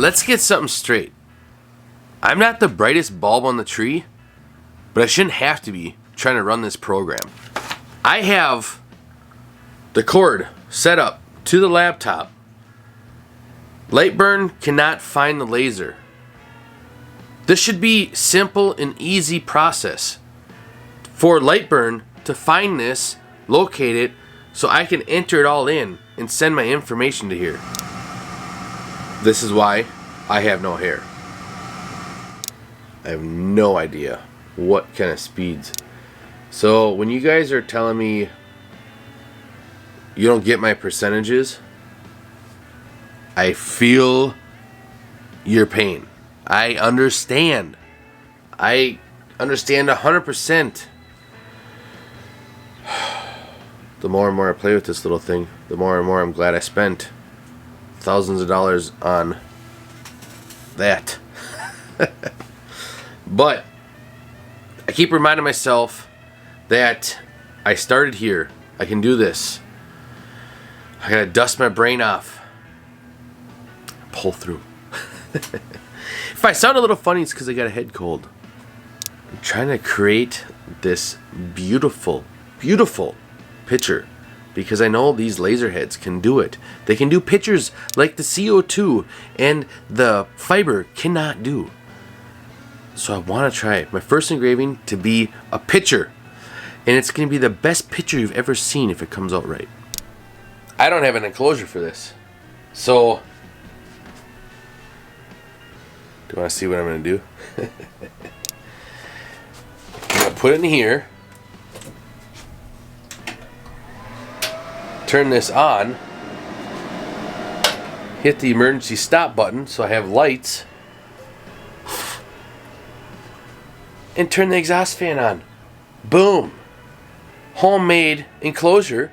let's get something straight. I'm not the brightest bulb on the tree, but I shouldn't have to be trying to run this program. I have the cord set up to the laptop. Lightburn cannot find the laser. This should be simple and easy process for Lightburn to find this, locate it, so I can enter it all in and send my information to here. This is why I have no hair. I have no idea what kind of speeds. So when you guys are telling me you don't get my percentages, I feel your pain. I understand. I understand 100%. The more and more I play with this little thing, the more and more I'm glad I spent thousands of dollars on that. But I keep reminding myself that I started here. I can do this. I gotta dust my brain off. Pull through. If I sound a little funny, it's because I got a head cold. I'm trying to create this beautiful, beautiful picture because I know these laser heads can do it. They can do pictures like the CO2 and the fiber cannot do. So I want to try my first engraving to be a picture, and it's going to be the best picture you've ever seen if it comes out right. I don't have an enclosure for this, so do you want to see what I'm going to do? I'm going to put it in here, turn this on, hit the emergency stop button so I have lights, and turn the exhaust fan on. Boom. Homemade enclosure.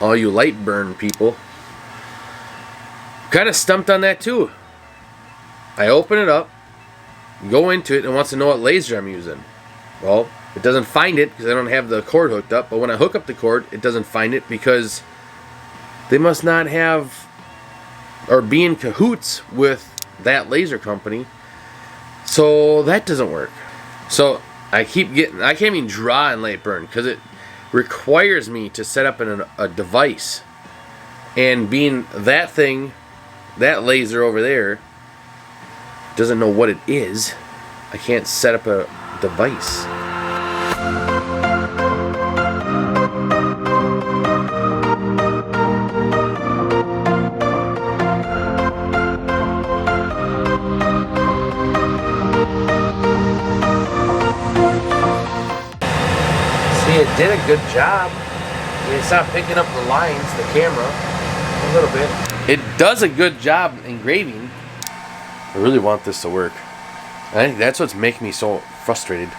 All you Lightburn people. Kind of stumped on that too. I open it up, go into it, and wants to know what laser I'm using. Well, it doesn't find it because I don't have the cord hooked up, but when I hook up the cord, it doesn't find it because they must not have or be in cahoots with that laser company. So that doesn't work. So I can't even draw in Lightburn because it requires me to set up a device. And being that thing, that laser over there, doesn't know what it is, I can't set up a device. See, it did a good job. It's not picking up the lines, the camera, a little bit. It does a good job engraving. I really want this to work. I think that's what's making me so frustrated.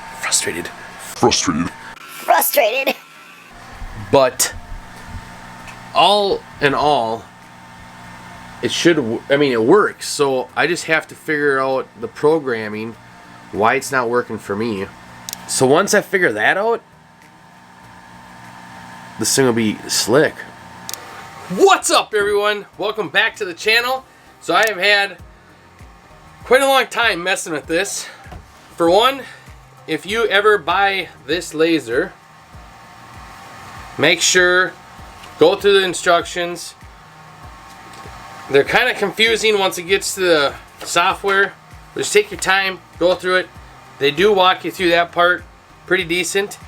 But all in all, it works. So I just have to figure out the programming, why it's not working for me. So once I figure that out, this thing will be slick. What's up, everyone? Welcome back to the channel. So I have had quite a long time messing with this. For one, if you ever buy this laser, make sure, go through the instructions. They're kind of confusing once it gets to the software. Just take your time, go through it. They do walk you through that part pretty decent.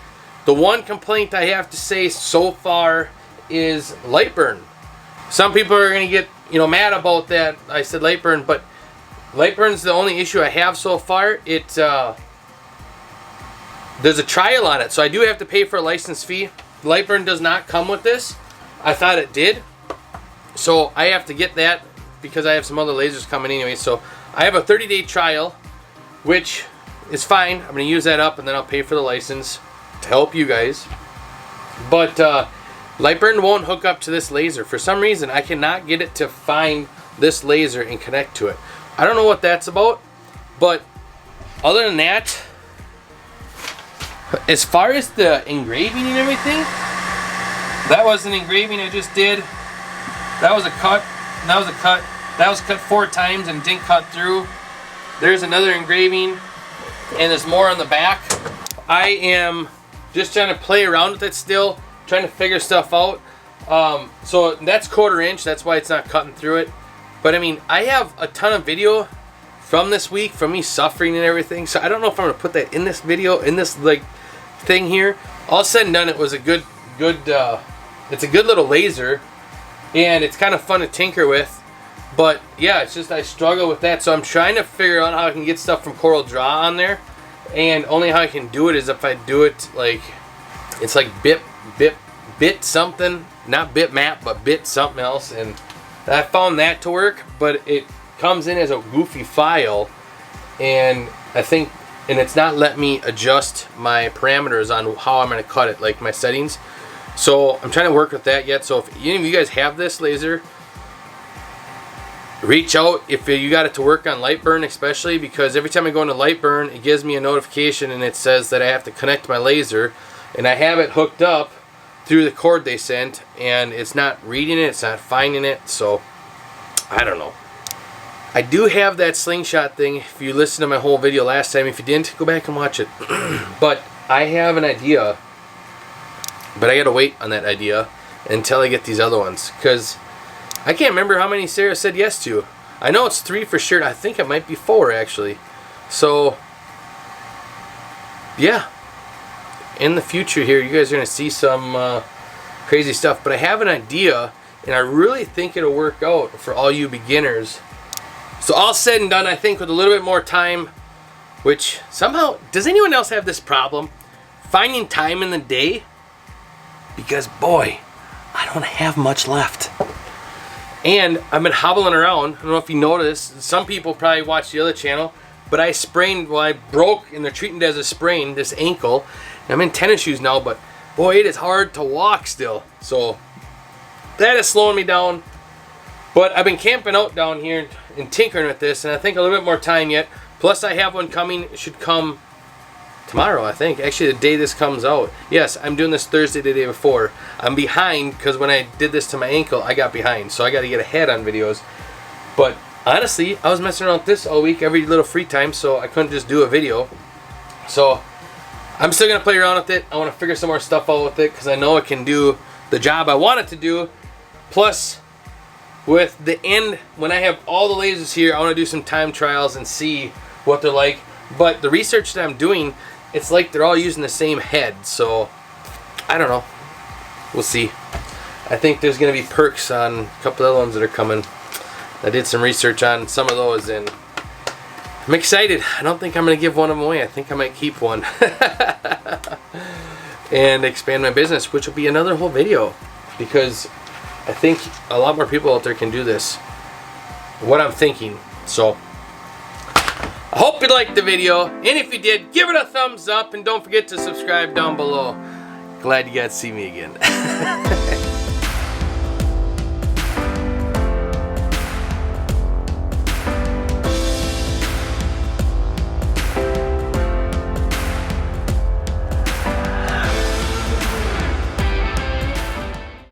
The one complaint I have to say so far is Lightburn. Some people are going to get mad about that. I said Lightburn, but Lightburn's the only issue I have so far. There's a trial on it, so I do have to pay for a license fee. Lightburn does not come with this. I thought it did, so I have to get that because I have some other lasers coming anyway. So I have a 30-day trial, which is fine. I'm going to use that up, and then I'll pay for the license to help you guys. But Lightburn won't hook up to this laser. For some reason, I cannot get it to find this laser and connect to it. I don't know what that's about. But other than that, as far as the engraving and everything, that was an engraving I just did. That was a cut. That was a cut. That was cut 4 times and didn't cut through. There's another engraving, and there's more on the back. I am just trying to play around with it still, trying to figure stuff out. So that's 1/4 inch. That's why it's not cutting through it. But I mean, I have a ton of video from this week, from me suffering and everything. So I don't know if I'm gonna put that in this video, in this like thing here. All said and done, it was a good. It's a good little laser, and it's kind of fun to tinker with. But yeah, it's just I struggle with that. So I'm trying to figure out how I can get stuff from Coral Draw on there, and only how I can do it is if I do it like it's like bit something, not bitmap, but bit something else, and I found that to work. But it comes in as a goofy file, and I think, and it's not letting me adjust my parameters on how I'm going to cut it, like my settings. So I'm trying to work with that yet. So if any of you guys have this laser, reach out if you got it to work on Lightburn, especially because every time I go into Lightburn, it gives me a notification and it says that I have to connect my laser, and I have it hooked up through the cord they sent, and it's not reading it, it's not finding it. So I don't know. I do have that slingshot thing. If you listened to my whole video last time, if you didn't, go back and watch it. But I have an idea, but I gotta wait on that idea until I get these other ones, because I can't remember how many Sara said yes to. I know it's 3 for sure. I think it might be 4 actually. So yeah, in the future here, you guys are gonna see some crazy stuff. But I have an idea, and I really think it'll work out for all you beginners. So all said and done, I think with a little bit more time, which somehow, does anyone else have this problem? Finding time in the day? Because boy, I don't have much left. And I've been hobbling around. I don't know if you noticed. Some people probably watch the other channel, but I sprained, well, I broke, and they're treating it as a sprain, this ankle. And I'm in tennis shoes now, but boy, it is hard to walk still. So that is slowing me down. But I've been camping out down here and tinkering with this, and I think a little bit more time yet. Plus I have one coming. It should come tomorrow, I think. Actually, the day this comes out. Yes, I'm doing this Thursday, the day before. I'm behind because when I did this to my ankle, I got behind. So I got to get ahead on videos. But honestly, I was messing around with this all week, every little free time, so I couldn't just do a video. So I'm still going to play around with it. I want to figure some more stuff out with it because I know it can do the job I want it to do. Plus, with the end, when I have all the lasers here, I want to do some time trials and see what they're like. But the research that I'm doing, it's like they're all using the same head. So I don't know. We'll see. I think there's going to be perks on a couple of other ones that are coming. I did some research on some of those, and I'm excited. I don't think I'm going to give one of them away. I think I might keep one and expand my business, which will be another whole video, because I think a lot more people out there can do this. What I'm thinking. So I hope you liked the video, and if you did, give it a thumbs up, and don't forget to subscribe down below. Glad you got to see me again.